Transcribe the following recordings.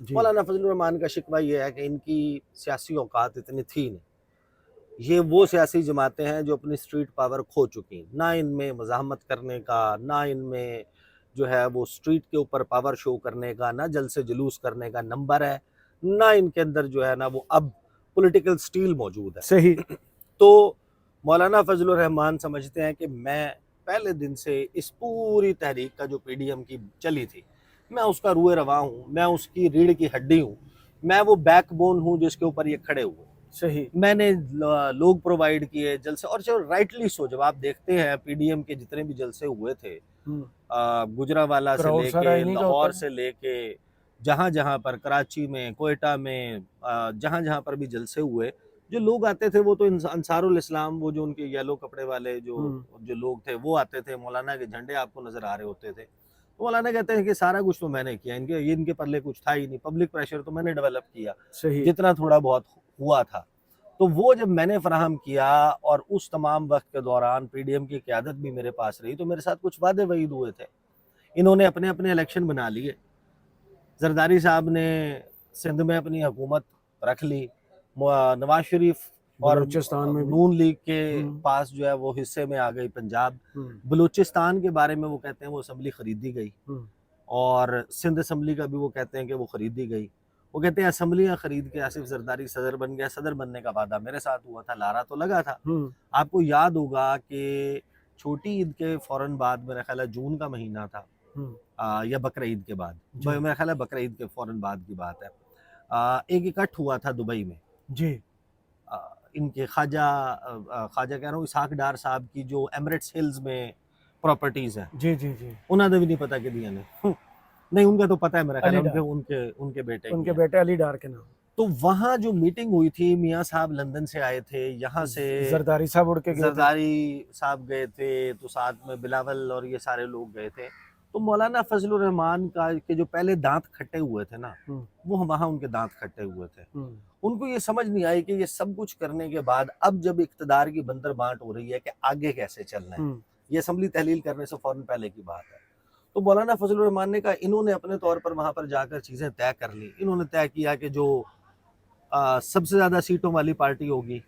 جی مولانا فضل الرحمان کا شکوہ یہ ہے کہ ان کی سیاسی اوقات اتنی تھی نہیں. یہ وہ سیاسی جماعتیں ہیں جو اپنی اسٹریٹ پاور کھو چکی ہیں. نہ ان میں مزاحمت کرنے کا، نہ ان میں جو ہے وہ اسٹریٹ کے اوپر پاور شو کرنے کا، نہ جلسے جلوس کرنے کا نمبر ہے، نہ ان کے اندر جو ہے نا وہ اب پولیٹیکل سٹیل موجود ہے. صحیح. تو مولانا فضل الرحمان سمجھتے ہیں کہ میں پہلے دن سے اس پوری تحریک کا جو پی ڈی ایم کی چلی تھی، میں اس کا روئے رواں ہوں، میں اس کی ریڑھ کی ہڈی ہوں، میں وہ بیک بون ہوں جس کے اوپر یہ کھڑے ہوئے. صحیح. میں نے لوگ پرووائڈ کیے جلسے، اور جو رائٹلی سو جب آپ دیکھتے ہیں پی ڈی ایم کے جتنے بھی جلسے ہوئے تھے، گجرانوالہ سے کراؤڈ لے سارا کے انہی کا لاہور ہوتا ہے. سے لے کے جہاں جہاں پر، کراچی میں، کوئٹہ میں، جہاں جہاں پر بھی جلسے ہوئے، جو لوگ آتے تھے وہ تو انصار الاسلام، وہ جو ان کے یلو کپڑے والے جو لوگ تھے وہ آتے تھے. مولانا کے جھنڈے آپ کو نظر آ رہے ہوتے تھے. مولانا کہتے ہیں کہ سارا کچھ تو میں نے کیا، ان کے پلے کچھ تھا ہی نہیں. پبلک پریشر تو میں نے ڈیولپ کیا صحیح. جتنا تھوڑا بہت ہوا تھا. تو وہ جب میں نے فراہم کیا اور اس تمام وقت کے دوران پی ڈی ایم کی قیادت بھی میرے پاس رہی، تو میرے ساتھ کچھ وعدے وعید ہوئے تھے. انہوں نے اپنے اپنے الیکشن بنا لیے. زرداری صاحب نے سندھ میں اپنی حکومت رکھ لی، نواز شریف اور بلوچستان میں بھی. نون لیگ کے پاس جو ہے وہ حصے میں آ گئی پنجاب. بلوچستان کے بارے میں وہ کہتے ہیں وہ اسمبلی خریدی گئی، اور سندھ اسمبلی کا بھی وہ کہتے ہیں کہ وہ خریدی گئی. وہ کہتے ہیں اسمبلیاں خرید کے آصف زرداری صدر بن گیا. صدر بننے کا وعدہ میرے ساتھ ہوا تھا، لارا تو لگا تھا. آپ کو یاد ہوگا کہ چھوٹی عید کے فوراً بعد، میرا خیال ہے جون کا مہینہ تھا یا بقر عید کے بعد، میرا خیال ہے بقر عید کے فوراً بعد کی بات ہے، ایک اکٹھ ہوا تھا دبئی میں. جی. ان کے خواجہ کہہ رہا ہوں اسحاق ڈار صاحب کی جو ایمریٹس ہلز میں پراپرٹیز ہیں. جی جی جی. انہوں نے بھی نہیں پتا کہ دیا نے نہیں، ان کا تو پتہ ہے میرا خیال علی ہے، ان کے بیٹے ان کے بیٹے علی ڈار کے نام. تو وہاں جو میٹنگ ہوئی تھی، میاں صاحب لندن سے آئے تھے، یہاں سے زرداری صاحب اڑ کے گئے تھے. زرداری صاحب گئے تھے، تو ساتھ میں بلاول اور یہ سارے لوگ گئے تھے. تو مولانا فضل الرحمان کا کے جو پہلے دانت کھٹے ہوئے تھے نا، وہ وہاں ان کے دانت کھٹے ہوئے تھے. ان کو یہ سمجھ نہیں آئی کہ یہ سب کچھ کرنے کے بعد اب جب اقتدار کی بندر بانٹ ہو رہی ہے کہ آگے کیسے چلنا ہے. یہ اسمبلی تحلیل کرنے سے فوراً پہلے کی بات ہے. تو مولانا فضل الرحمان نے کہا، انہوں نے اپنے طور پر وہاں پر جا کر چیزیں طے کر لی. انہوں نے طے کیا کہ جو سب سے زیادہ سیٹوں والی پارٹی ہوگی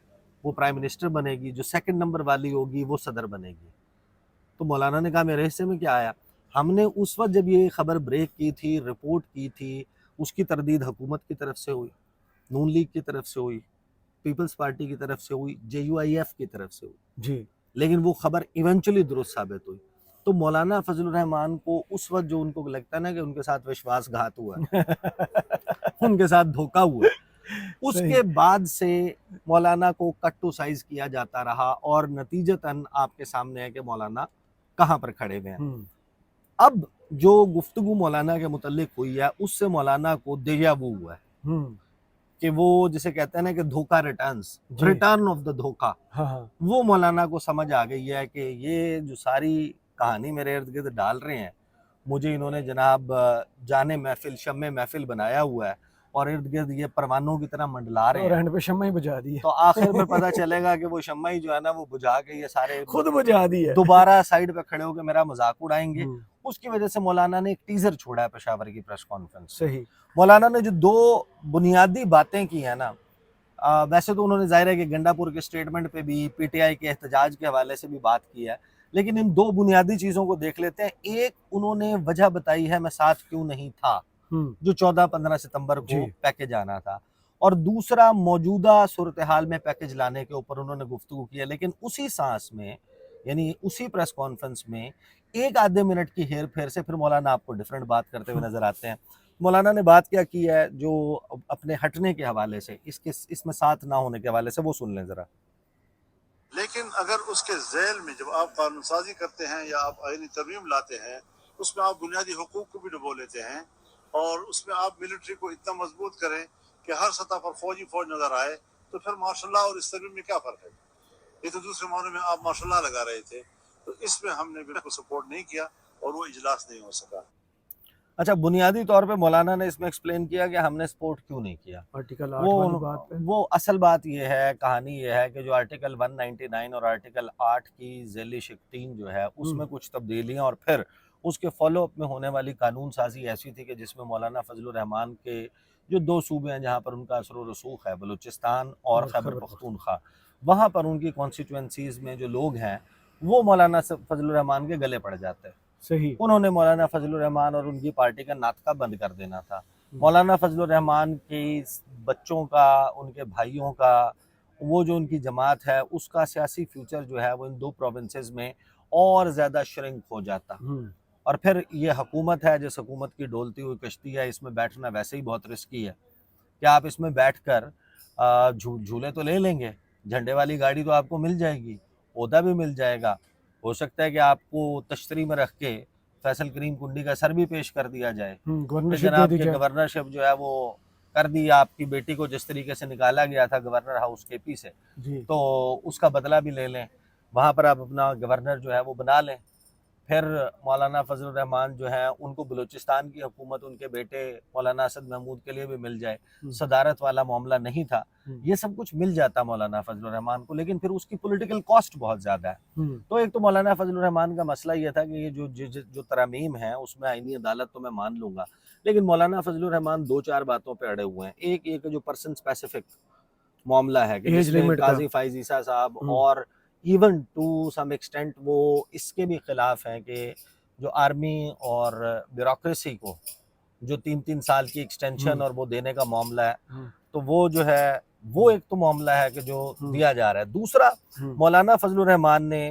وہ پرائم منسٹر بنے گی، جو سیکنڈ نمبر والی ہوگی وہ صدر بنے گی. تو مولانا نے کہا میرے حصے میں کیا آیا؟ ہم نے اس وقت جب یہ خبر بریک کی تھی، رپورٹ کی تھی، اس کی تردید حکومت کی طرف سے ہوئی، نون لیگ کی طرف سے ہوئی، پیپلز پارٹی کی طرف سے ہوئی، جے یو آئی ایف کی طرف سے ہوئی. جی. لیکن وہ خبر ایونچولی درست ثابت ہوئی. تو مولانا فضل الرحمان کو اس وقت جو ان کو لگتا ہے نا کہ ان کے ساتھ وشواس گھات ہوا ہے ان کے ساتھ دھوکہ ہوا ہے، اس کے بعد سے مولانا کو کٹ ٹو سائز کیا جاتا رہا، اور نتیجتاً آپ کے سامنے ہے کہ مولانا کہاں پر کھڑے ہوئے ہیں. اب جو گفتگو مولانا کے متعلق ہوئی ہے اس سے مولانا کو دیجا وو ہوا ہے کہ وہ جسے کہتے ہیں نا کہ دھوکہ ریٹرن آف دا دھوکہ، وہ مولانا کو سمجھ آ گئی ہے کہ یہ جو ساری کہانی میرے ارد گرد ڈال رہے ہیں، مجھے انہوں نے جناب جانے محفل، شمع محفل بنایا ہوا ہے، اور ارد گرد یہ پروانوں کی طرح منڈلا رہے ہیں، اور اینڈ پہ شمع ہی بجھا دی ہے. تو آخر میں پتہ چلے گا کہ وہ شمع ہی جو ہے نا وہ بجھا کے یہ سارے خود بجھا دی ہے، دوبارہ سائیڈ پہ کھڑے ہو کے میرا مذاق اڑائیں گے. اس کی وجہ سے مولانا نے ایک ٹیزر چھوڑا ہے پشاور کی پریس کانفرنس. صحیح. مولانا نے جو دو بنیادی باتیں کی ہیں نا، ویسے تو انہوں نے ظاہر ہے کہ گنڈا پور کے اسٹیٹمنٹ پہ بھی، پی ٹی آئی کے احتجاج کے حوالے سے بھی بات کی ہے، لیکن ان دو بنیادی چیزوں کو دیکھ لیتے ہیں. ایک، انہوں نے وجہ بتائی ہے میں ساتھ کیوں نہیں تھا، جو 14-15 ستمبر کو پیکج آنا تھا، اور دوسرا موجودہ صورتحال میں پیکج لانے کے اوپر انہوں نے گفتگو کی ہے. لیکن اسی سانس میں، یعنی اسی پریس کانفرنس میں ایک آدھے منٹ کی ہیر پھیر سے پھر مولانا آپ کو ڈیفرنٹ بات کرتے ہوئے نظر آتے ہیں. مولانا نے بات کیا کی ہے جو اپنے ہٹنے کے حوالے سے، اس میں ساتھ نہ ہونے کے حوالے سے، وہ سن لیں ذرا. لیکن اگر اس کے ذیل میں جب آپ قانون سازی کرتے ہیں یا آپ آئینی ترمیم لاتے ہیں، اس میں آپ بنیادی حقوق کو بھی ڈبو لیتے ہیں، اور اس میں آپ ملٹری کو اتنا مضبوط کریں کہ ہر سطح پر فوج نظر آئے، تو پھر ماشاء اللہ اور اس ترمیم میں کیا فرق ہے؟ یہ تو دوسرے معنوں میں آپ ماشاء اللہ لگا رہے تھے. تو اس میں ہم نے بالکل سپورٹ نہیں کیا اور وہ اجلاس نہیں ہو سکا. اچھا، بنیادی طور پہ مولانا نے اس میں ایکسپلین کیا کہ ہم نے سپورٹ کیوں نہیں کیا. آرٹیکل 8 والی بات پہ وہ اصل بات یہ ہے، کہانی یہ ہے کہ جو آرٹیکل 199 اور آرٹیکل 8 کی ذیلی شق 3 جو ہے اس میں کچھ تبدیلیاں اور پھر اس کے فالو اپ میں ہونے والی قانون سازی ایسی تھی کہ جس میں مولانا فضل الرحمان کے جو 2 صوبے ہیں جہاں پر ان کا اثر و رسوخ ہے، بلوچستان اور خیبر پختونخوا، وہاں پر ان کی کانسٹیٹوئنسیز میں جو لوگ ہیں وہ مولانا فضل الرحمان کے گلے پڑ جاتے ہیں۔ صحیح۔ انہوں نے مولانا فضل الرحمان اور ان کی پارٹی کا ناطقہ بند کر دینا تھا۔ مولانا فضل الرحمان کی بچوں کا، ان کے بھائیوں کا، وہ جو ان کی جماعت ہے اس کا سیاسی فیوچر جو ہے وہ ان 2 پروونسز میں اور زیادہ شرنک ہو جاتا۔ اور پھر یہ حکومت ہے جس حکومت کی ڈولتی ہوئی کشتی ہے، اس میں بیٹھنا ویسے ہی بہت رسکی ہے کہ آپ اس میں بیٹھ کر جھولے تو لے لیں گے، جھنڈے والی گاڑی تو آپ کو مل جائے گی، عہدہ بھی مل جائے گا، ہو سکتا ہے کہ آپ کو تشتری میں رکھ کے فیصل کریم کنڈی کا سر بھی پیش کر دیا جائے کہ جناب کے گورنرشپ جو ہے وہ کر دی آپ کی بیٹی کو جس طریقے سے نکالا گیا تھا گورنر ہاؤس کے پی سے، تو اس کا بدلہ بھی لے لیں، وہاں پر آپ اپنا گورنر جو ہے وہ بنا لیں۔ پھر مولانا فضل الرحمان جو ہے ان کو بلوچستان کی حکومت ان کے بیٹے مولانا اسد محمود کے لیے بھی مل جائے، صدارت والا معاملہ نہیں تھا، یہ سب کچھ مل جاتا مولانا فضل الرحمان کو، لیکن پھر اس کی پولیٹیکل کاسٹ بہت زیادہ ہے۔ تو ایک تو مولانا فضل الرحمان کا مسئلہ یہ تھا کہ یہ جو ترامیم ہیں اس میں آئینی عدالت تو میں مان لوں گا، لیکن مولانا فضل الرحمان 2-4 باتوں پہ اڑے ہوئے ہیں۔ ایک یہ کہ جو پرسن اسپیسیفک معاملہ ہے کہ جس میں قاضی فائز عیسیٰ صاحب اور ایون ٹو سم ایکسٹینٹ وہ اس کے بھی خلاف ہیں کہ جو آرمی اور بیوروکریسی کو جو 3 سال کی ایکسٹینشن اور وہ دینے کا معاملہ ہے، تو وہ جو ہے وہ ایک تو معاملہ ہے کہ جو دیا جا رہا ہے۔ دوسرا، مولانا فضل الرحمان نے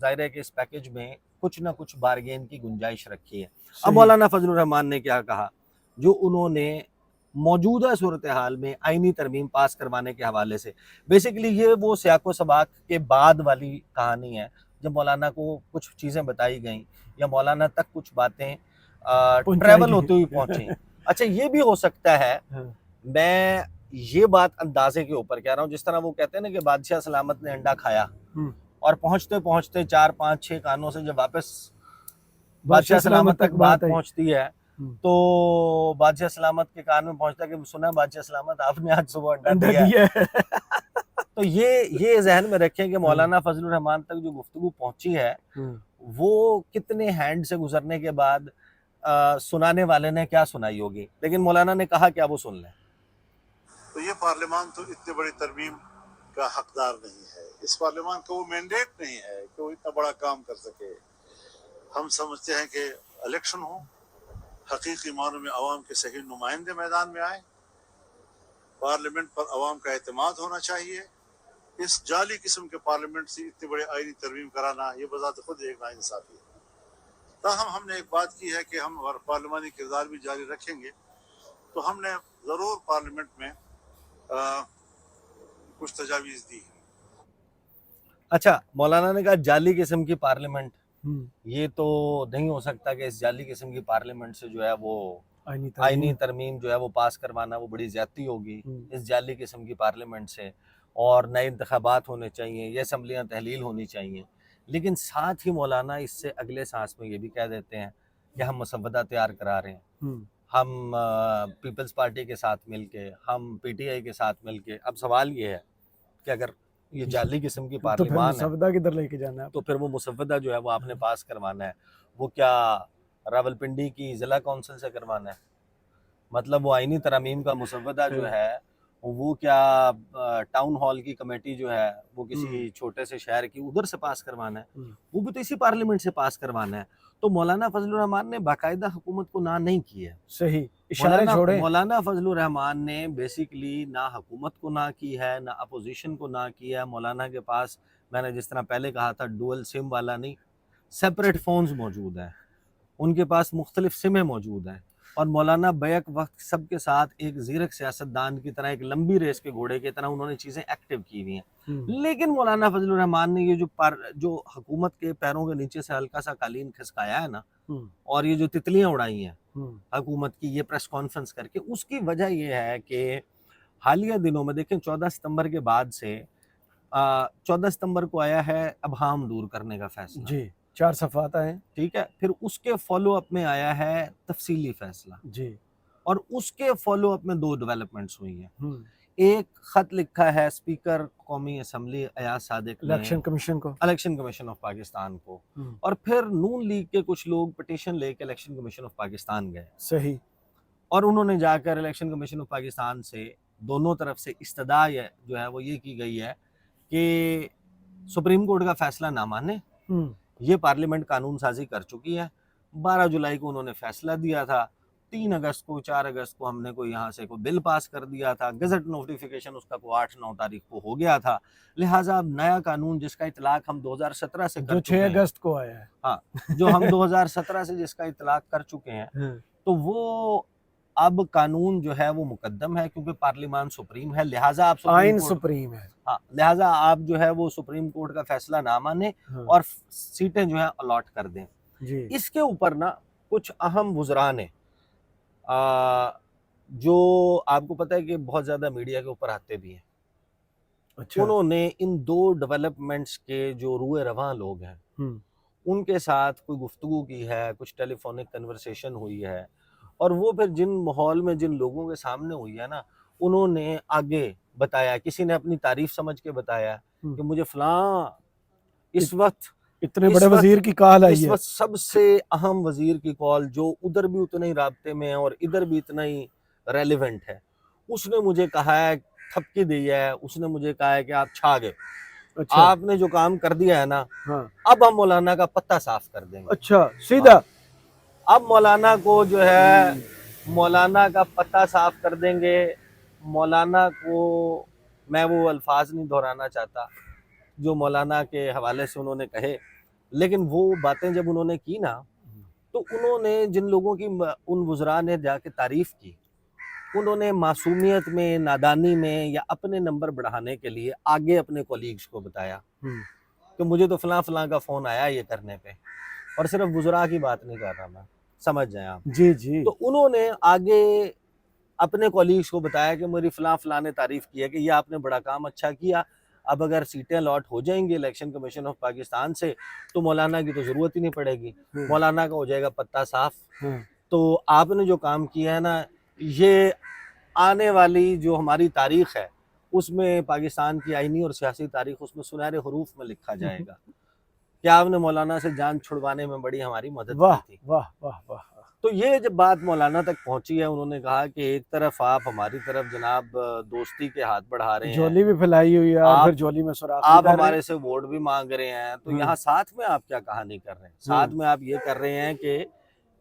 ظاہر ہے کہ اس پیکج میں کچھ نہ کچھ بارگین کی گنجائش رکھی ہے۔ اب مولانا فضل الرحمان نے کیا کہا، جو انہوں نے موجودہ صورتحال میں آئینی ترمیم پاس کروانے کے حوالے سے، بیسیکلی یہ وہ سیاق و سباق کے بعد والی کہانی ہے جب مولانا کو کچھ چیزیں بتائی گئیں یا مولانا تک کچھ باتیں ٹریول ہوتی ہوئی پہنچیں۔ اچھا یہ بھی ہو سکتا ہے، میں یہ بات اندازے کے اوپر کہہ رہا ہوں، جس طرح وہ کہتے ہیں نا کہ بادشاہ سلامت نے انڈا کھایا اور پہنچتے پہنچتے 4-5-6 کانوں سے جب واپس بادشاہ سلامت تک بات پہنچتی ہے تو بادشاہ سلامت کے کان میں پہنچتا ہے کہ سنا بادشاہ سلامت آپ نے آج صبح انڈا دیا ہے۔ تو یہ ذہن میں رکھیں کہ مولانا فضل الرحمان تک جو گفتگو پہنچی ہے وہ کتنے ہینڈ سے گزرنے کے بعد سنانے والے نے کیا سنائی ہوگی، لیکن مولانا نے کہا کیا وہ سن لیں۔ تو یہ پارلیمان تو اتنی بڑی ترمیم کا حقدار نہیں ہے، اس پارلیمان کا وہ مینڈیٹ نہیں ہے کہ وہ اتنا بڑا کام کر سکے۔ ہم سمجھتے ہیں کہ الیکشن ہو، حقیقی معنوں میں عوام کے صحیح نمائندے میدان میں آئے، پارلیمنٹ پر عوام کا اعتماد ہونا چاہیے۔ اس جعلی قسم کے پارلیمنٹ سے اتنی بڑے آئینی ترمیم کرانا یہ بذات خود ایک ناانصافی ہے۔ تاہم ہم نے ایک بات کی ہے کہ ہم پارلیمانی کردار بھی جاری رکھیں گے، تو ہم نے ضرور پارلیمنٹ میں کچھ تجاویز دی ہے۔ اچھا، مولانا نے کہا جعلی قسم کی پارلیمنٹ، یہ تو نہیں ہو سکتا کہ اس جعلی قسم کی پارلیمنٹ سے جو ہے وہ آئینی ترمیم جو ہے وہ پاس کروانا وہ بڑی زیادتی ہوگی اس جعلی قسم کی پارلیمنٹ سے، اور نئے انتخابات ہونے چاہیے، یہ اسمبلیاں تحلیل ہونی چاہیے۔ لیکن ساتھ ہی مولانا اس سے اگلے سانس میں یہ بھی کہہ دیتے ہیں کہ ہم مسودہ تیار کرا رہے ہیں، ہم پیپلز پارٹی کے ساتھ مل کے، ہم پی ٹی آئی کے ساتھ مل کے۔ اب سوال یہ ہے کہ اگر یہ جعلی قسم کی پارلیمان ہے مسودہ کدھر لے کے جانا ہے، تو پھر وہ مسودہ جو ہے وہ آپ نے پاس کروانا ہے، وہ کیا راولپنڈی کی ضلع کونسل سے کروانا ہے؟ مطلب وہ آئینی ترامیم کا مسودہ جو ہے وہ کیا ٹاؤن ہال کی کمیٹی جو ہے وہ کسی چھوٹے سے شہر کی ادھر سے پاس کروانا ہے؟ وہ بھی تو اسی پارلیمنٹ سے پاس کروانا ہے۔ تو مولانا فضل الرحمان نے باقاعدہ حکومت کو نہ نہیں کی ہے، صحیح اشارے چھوڑے۔ مولانا فضل الرحمان نے بیسیکلی نہ حکومت کو نہ کی ہے، نہ اپوزیشن کو نہ کی ہے۔ مولانا کے پاس، میں نے جس طرح پہلے کہا تھا، ڈوئل سم والا نہیں، سیپریٹ فونز موجود ہیں، ان کے پاس مختلف سمیں موجود ہیں، اور مولانا بیک وقت سب کے ساتھ ایک زیرک سیاستدان کی طرح، ایک لمبی ریس کے گھوڑے کی طرح انہوں نے چیزیں ایکٹیو کی ہوئی ہیں۔ لیکن مولانا فضل الرحمان نے یہ جو حکومت کے پیروں کے نیچے سے ہلکا سا قالین کھسکایا ہے نا، اور یہ جو تتلیاں اڑائی ہیں حکومت کی یہ پریس کانفرنس کر کے، اس کی وجہ یہ ہے کہ حالیہ دنوں میں دیکھیں 14 ستمبر کے بعد سے 14 ستمبر کو آیا ہے ابہام دور کرنے کا فیصلہ، جی 4 صفحات ہیں، ٹھیک ہے، پھر اس کے فالو اپ میں آیا ہے تفصیلی فیصلہ، جی، اور اس کے فالو اپ میں 2 ڈیولپمنٹس ہوئی ہیں۔ ایک خط لکھا ہے اسپیکر قومی اسمبلی ایاز صادق نے الیکشن کمیشن کو. الیکشن کمیشن آف پاکستان کو، اور پھر نون لیگ کے کچھ لوگ پٹیشن لے کے الیکشن کمیشن آف پاکستان گئے، صحیح. اور انہوں نے جا کر الیکشن کمیشن آف پاکستان سے دونوں طرف سے استدعا جو ہے وہ یہ کی گئی ہے کہ سپریم کورٹ کا فیصلہ نہ مانے، یہ پارلیمنٹ قانون سازی کر چکی ہے. 12 جولائی کو انہوں نے فیصلہ دیا تھا، 3 اگست کو 4 اگست کو ہم نے کوئی یہاں سے کوئی بل پاس کر دیا تھا، گزٹ نوٹیفیکیشن اس کا کوئی 8-9 تاریخ کو ہو گیا تھا. لہٰذا اب نیا قانون جس کا اطلاق ہم 2017 سے جو کر 6 چکے ہیں، اگست کو آیا ہے. ہاں جو ہم 2017 سے جس کا اطلاق کر چکے ہیں، تو وہ اب قانون جو ہے وہ مقدم ہے، کیونکہ پارلیمان سپریم ہے، لہٰذا آپ آئین سپریم کورٹ، سپریم ہے. ہاں لہٰذا آپ جو ہے وہ سپریم کورٹ کا فیصلہ نہ مانیں اور سیٹیں جو ہیں الاٹ کر دیں. جی. اس کے اوپر نا کچھ اہم وزراء نے جو آپ کو پتہ ہے کہ بہت زیادہ میڈیا کے اوپر آتے بھی ہیں، اچھا. انہوں نے ان 2 ڈیولپمنٹس کے جو روئے رواں لوگ ہیں ان کے ساتھ کوئی گفتگو کی ہے، کچھ ٹیلی فونک کنورسیشن ہوئی ہے، اور وہ پھر جن ماحول میں جن لوگوں کے سامنے ہوئی ہے نا، انہوں نے آگے بتایا، کسی نے اپنی تعریف سمجھ کے بتایا کہ مجھے فلاں اس وقت اتنے بڑے وزیر کی کال آئی اس ہے. وقت سب سے اہم وزیر کی کال، جو ادھر بھی اتنے ہی رابطے میں ہے اور ادھر بھی اتنا ہی ریلیونٹ ہے، اس نے مجھے کہا ہے، تھپکی دی ہے، اس نے مجھے کہا ہے کہ آپ چھا گئے، اچھا. آپ نے جو کام کر دیا ہے نا، ہاں. اب ہم مولانا کا پتہ صاف کر دیں گے. اچھا سیدھا. اب مولانا کو جو ہے مولانا کا پتہ صاف کر دیں گے. مولانا کو میں وہ الفاظ نہیں دہرانا چاہتا جو مولانا کے حوالے سے انہوں نے کہے، لیکن وہ باتیں جب انہوں نے کی نا، تو انہوں نے جن لوگوں کی ان وزراء نے جا کے تعریف کی، انہوں نے معصومیت میں، نادانی میں، یا اپنے نمبر بڑھانے کے لیے آگے اپنے کولیگز کو بتایا کہ مجھے تو فلاں فلاں کا فون آیا یہ کرنے پہ، اور صرف وزراء کی بات نہیں کر رہا میں، سمجھ جائیں آپ. جی جی. تو انہوں نے آگے اپنے کولیگز کو بتایا کہ میری فلاں فلاں نے تعریف کی ہے کہ یہ آپ نے بڑا کام اچھا کیا، اب اگر سیٹیں الاٹ ہو جائیں گی الیکشن کمیشن آف پاکستان سے تو مولانا کی تو ضرورت ہی نہیں پڑے گی، مولانا کا ہو جائے گا پتہ صاف. تو آپ نے جو کام کیا ہے نا، یہ آنے والی جو ہماری تاریخ ہے اس میں پاکستان کی آئینی اور سیاسی تاریخ اس میں سنہرے حروف میں لکھا جائے گا کہ آپ نے مولانا سے جان چھڑوانے میں بڑی ہماری مدد واہ کی تھی. واہ واہ واہ. تو یہ جب بات مولانا تک پہنچی ہے، انہوں نے کہا کہ ایک طرف آپ ہماری طرف جناب دوستی کے ہاتھ بڑھا رہے ہیں، جولی بھی پھیلائی ہوئی ہے اور پھر جولی میں سوراخ آپ بھی کر رہے ہمارے سے ووٹ بھی مانگ رہے ہیں، تو یہاں ساتھ میں آپ کیا کہانی کر رہے ہیں؟ ساتھ میں آپ یہ کر رہے ہیں کہ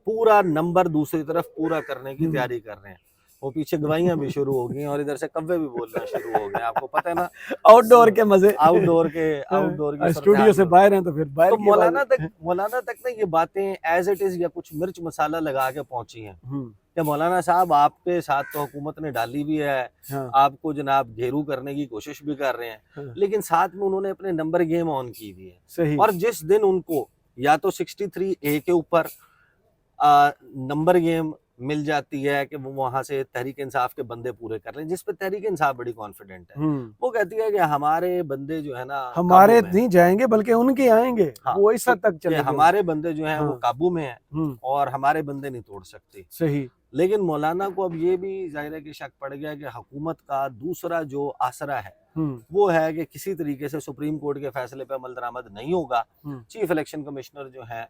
پورا نمبر دوسری طرف پورا کرنے کی تیاری کر رہے ہیں. وہ پیچھے گوائیاں بھی شروع ہو گئی ہیں اور ادھر سے کوے بھی بولنا شروع ہو گئے. آپ کو پتہ ہے نا آؤٹ ڈور کے مزے، آؤٹ ڈور کی اسٹوڈیو سے باہر ہیں تو پھر باہر تو کی مولانا تک نا یہ باتیں ایز اٹ از یا کچھ مرچ مسالہ لگا کے پہنچی ہیں کہ مولانا صاحب آپ کے ساتھ تو حکومت نے ڈالی بھی ہے، آپ کو جناب گھیرو کرنے کی کوشش بھی کر رہے ہیں، لیکن ساتھ میں انہوں نے اپنے نمبر گیم آن کی ہوئی ہے. صحیح. اور جس دن ان کو یا تو 63A کے اوپر نمبر گیم مل جاتی ہے کہ وہ وہاں سے تحریک انصاف کے بندے پورے کر لیں، جس پہ تحریک انصاف بڑی کانفیڈنٹ ہے، وہ کہتی ہے کہ ہمارے بندے جو ہے نا ہمارے نہیں جائیں گے بلکہ ان کے آئیں گے، وہ اس حد تک چلے گے، ہمارے بندے جو ہیں وہ قابو میں ہیں اور ہمارے بندے نہیں توڑ سکتے. صحیح. لیکن مولانا کو اب یہ بھی ظاہر ہے کہ شک پڑ گیا کہ حکومت کا دوسرا جو آسرا ہے وہ ہے کہ کسی طریقے سے سپریم کورٹ کے فیصلے پہ عمل درآمد نہیں ہوگا، چیف الیکشن کمشنر جو ہیں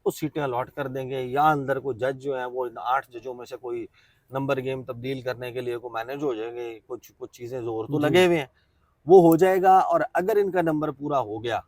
وہ سیٹیں الاٹ کر دیں گے، یا اندر کوئی جج جو ہیں وہ 8 ججوں میں سے کوئی نمبر گیم تبدیل کرنے کے لیے کوئی مینج ہو جائیں گے، کچھ چیزیں زور تو لگے ہوئے ہیں، وہ ہو جائے گا. اور اگر ان کا نمبر پورا ہو گیا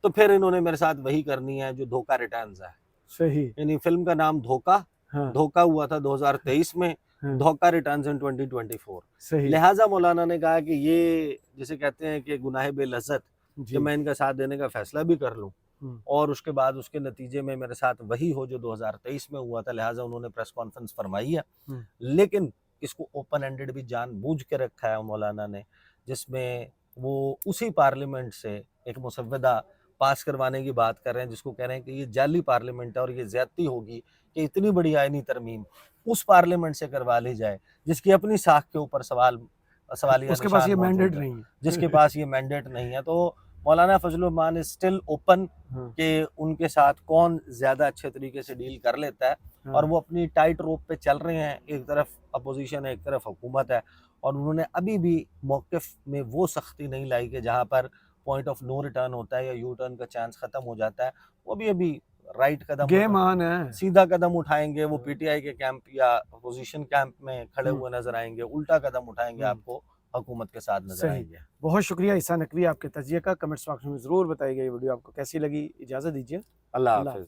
تو پھر انہوں نے میرے ساتھ وہی کرنی ہے جو دھوکہ ریٹرنز ہے. صحیح. یعنی فلم کا نام دھوکہ ہوا تھا 2023 میں، دھوکہ ریٹرنز ان 2024. لہٰذا مولانا نے کہا کہ یہ جسے کہتے ہیں کہ گناہ بے لذت، کہ میں ان کا ساتھ دینے کا فیصلہ بھی کر لوں اور اس کے بعد اس کے نتیجے میں میرے ساتھ وہی ہو جو 2023 میں ہوا تھا. لہٰذا انہوں نے پریس کانفرنس فرمائی ہے، لیکن اس کو اوپن اینڈڈ بھی جان بوجھ کے رکھا ہے مولانا نے، جس میں وہ اسی پارلیمنٹ سے ایک مسودہ پاس کروانے کی بات کر رہے ہیں جس کو کہہ رہے ہیں کہ یہ جعلی پارلیمنٹ ہے اور یہ زیادتی ہوگی کہ اتنی بڑی آئینی ترمیم اس پارلیمنٹ سے کروا لی جائے جس کی اپنی ساکھ کے اوپر سوالیہ اس کے پاس یہ مینڈیٹ نہیں ہے، جس کے پاس یہ مینڈیٹ نہیں ہے. تو مولانا فضل الرحمان از اسٹل اوپن ہاں کہ ان کے ساتھ کون زیادہ اچھے طریقے سے ڈیل کر لیتا ہے، اور وہ اپنی ٹائٹ روپ پہ چل رہے ہیں، ایک طرف اپوزیشن ہے، ایک طرف حکومت ہے، اور انہوں نے ابھی بھی موقف میں وہ سختی نہیں لائی کہ جہاں پر پوائنٹ آف نو ریٹرن ہوتا ہے یا یو ٹرن کا چانس ختم ہو جاتا ہے، وہ ابھی رائٹ قدم گیم آن ہے. سیدھا قدم اٹھائیں گے، وہ پی ٹی آئی کے کیمپ یا اپوزیشن کیمپ میں کھڑے ہوئے نظر آئیں گے، الٹا قدم اٹھائیں گے، آپ کو حکومت کے ساتھ نظر صحیح. آئیں گے۔ بہت شکریہ عیسیٰ نقوی آپ کے تجزیے کا. کمنٹس باکس میں ضرور بتائیے گا یہ ویڈیو آپ کو کیسی لگی. اجازت دیجیے. اللہ اللہ حافظ۔